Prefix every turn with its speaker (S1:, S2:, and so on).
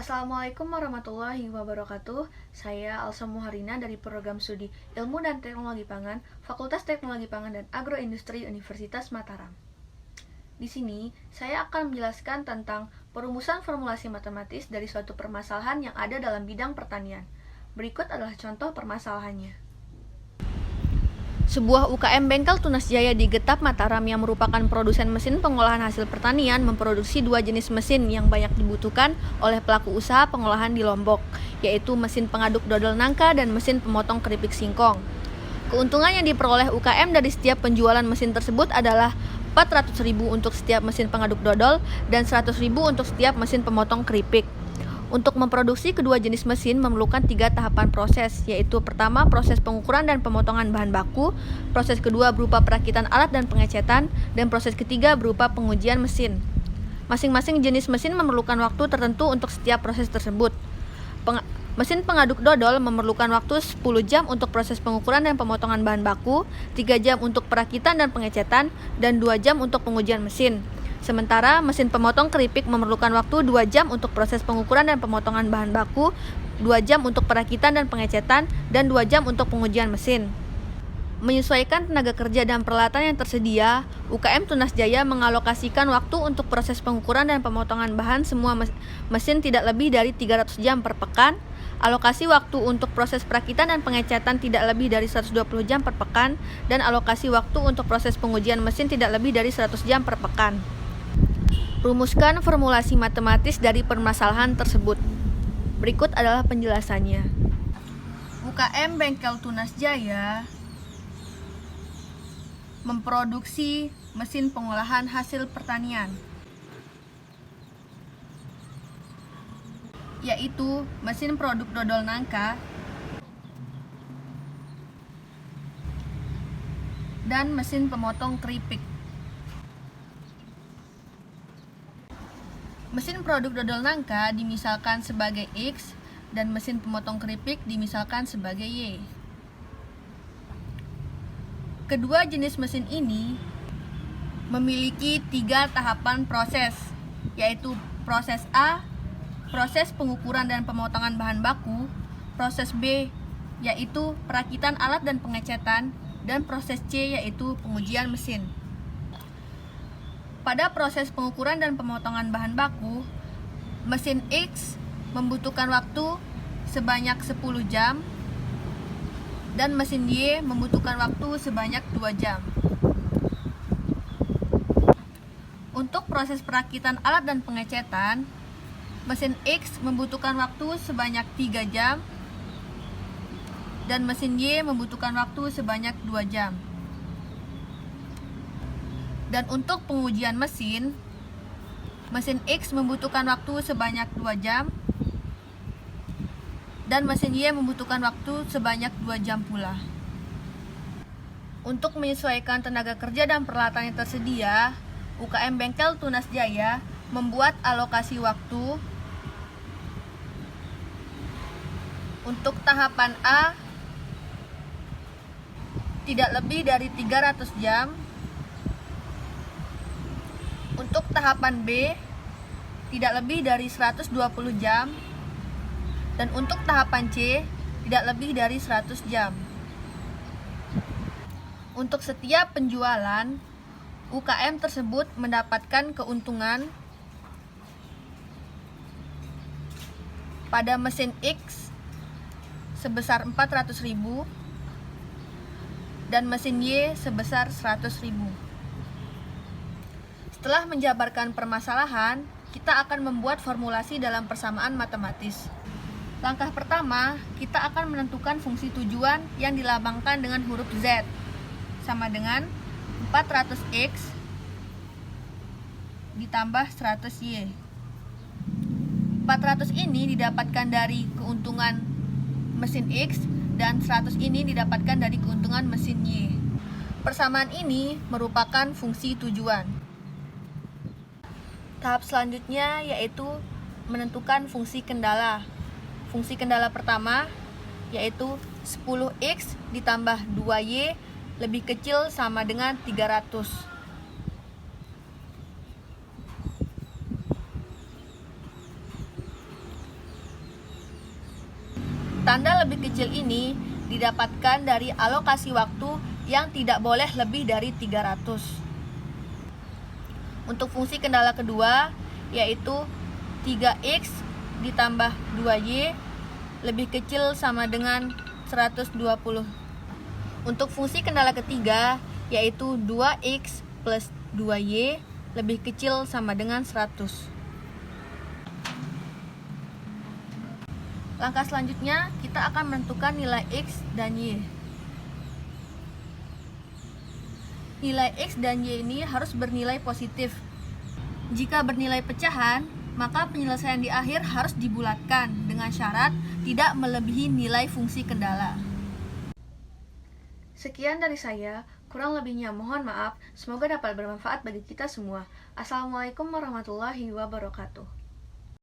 S1: Assalamualaikum warahmatullahi wabarakatuh. Saya Alsa Muharina dari Program Studi Ilmu dan Teknologi Pangan, Fakultas Teknologi Pangan dan Agroindustri Universitas Mataram. Di sini, saya akan menjelaskan tentang perumusan formulasi matematis dari suatu permasalahan yang ada dalam bidang pertanian. Berikut adalah contoh permasalahannya. Sebuah UKM Bengkel Tunas Jaya di Getap Mataram yang merupakan produsen mesin pengolahan hasil pertanian memproduksi dua jenis mesin yang banyak dibutuhkan oleh pelaku usaha pengolahan di Lombok, yaitu mesin pengaduk dodol nangka dan mesin pemotong keripik singkong. Keuntungan yang diperoleh UKM dari setiap penjualan mesin tersebut adalah 400.000 untuk setiap mesin pengaduk dodol dan 100.000 untuk setiap mesin pemotong keripik. Untuk memproduksi kedua jenis mesin memerlukan 3 tahapan proses, yaitu pertama proses pengukuran dan pemotongan bahan baku, proses kedua berupa perakitan alat dan pengecetan, dan proses ketiga berupa pengujian mesin. Masing-masing jenis mesin memerlukan waktu tertentu untuk setiap proses tersebut. Mesin pengaduk dodol memerlukan waktu 10 jam untuk proses pengukuran dan pemotongan bahan baku, 3 jam untuk perakitan dan pengecetan, dan 2 jam untuk pengujian mesin. Sementara mesin pemotong keripik memerlukan waktu 2 jam untuk proses pengukuran dan pemotongan bahan baku, 2 jam untuk perakitan dan pengecetan, dan 2 jam untuk pengujian mesin. Menyesuaikan tenaga kerja dan peralatan yang tersedia, UKM Tunas Jaya mengalokasikan waktu untuk proses pengukuran dan pemotongan bahan semua mesin tidak lebih dari 300 jam per pekan, alokasi waktu untuk proses perakitan dan pengecetan tidak lebih dari 120 jam per pekan, dan alokasi waktu untuk proses pengujian mesin tidak lebih dari 100 jam per pekan. Rumuskan formulasi matematis dari permasalahan tersebut. Berikut adalah penjelasannya. UKM Bengkel Tunas Jaya memproduksi mesin pengolahan hasil pertanian, yaitu mesin produk dodol nangka dan mesin pemotong keripik. Mesin produk dodol nangka dimisalkan sebagai X dan mesin pemotong keripik dimisalkan sebagai Y. Kedua jenis mesin ini memiliki 3 tahapan proses, yaitu proses A, proses pengukuran dan pemotongan bahan baku, proses B, yaitu perakitan alat dan pengecetan, dan proses C, yaitu pengujian mesin. Pada proses pengukuran dan pemotongan bahan baku, mesin X membutuhkan waktu sebanyak 10 jam dan mesin Y membutuhkan waktu sebanyak 2 jam. Untuk proses perakitan alat dan pengecetan, mesin X membutuhkan waktu sebanyak 3 jam dan mesin Y membutuhkan waktu sebanyak 2 jam. Dan untuk pengujian mesin X membutuhkan waktu sebanyak 2 jam dan mesin Y membutuhkan waktu sebanyak 2 jam pula. Untuk menyesuaikan tenaga kerja dan peralatan yang tersedia, UKM Bengkel Tunas Jaya membuat alokasi waktu untuk tahapan A tidak lebih dari 300 jam, untuk tahapan B tidak lebih dari 120 jam, dan untuk tahapan C tidak lebih dari 100 jam. Untuk setiap penjualan, UKM tersebut mendapatkan keuntungan pada mesin X sebesar 400.000 dan mesin Y sebesar 100.000. Setelah menjabarkan permasalahan, kita akan membuat formulasi dalam persamaan matematis. Langkah pertama, kita akan menentukan fungsi tujuan yang dilambangkan dengan huruf Z, sama dengan 400X ditambah 100Y. 400 ini didapatkan dari keuntungan mesin X dan 100 ini didapatkan dari keuntungan mesin Y. Persamaan ini merupakan fungsi tujuan. Tahap selanjutnya yaitu menentukan fungsi kendala. Fungsi kendala pertama yaitu 10X ditambah 2Y lebih kecil sama dengan 300. Tanda lebih kecil ini didapatkan dari alokasi waktu yang tidak boleh lebih dari 300. Untuk fungsi kendala kedua, yaitu 3x ditambah 2y lebih kecil sama dengan 120. Untuk fungsi kendala ketiga, yaitu 2x plus 2y lebih kecil sama dengan 100. Langkah selanjutnya, kita akan menentukan nilai x dan y. Nilai x dan y ini harus bernilai positif. Jika bernilai pecahan, maka penyelesaian di akhir harus dibulatkan dengan syarat tidak melebihi nilai fungsi kendala. Sekian dari saya, kurang lebihnya mohon maaf, semoga dapat bermanfaat bagi kita semua. Assalamualaikum warahmatullahi wabarakatuh.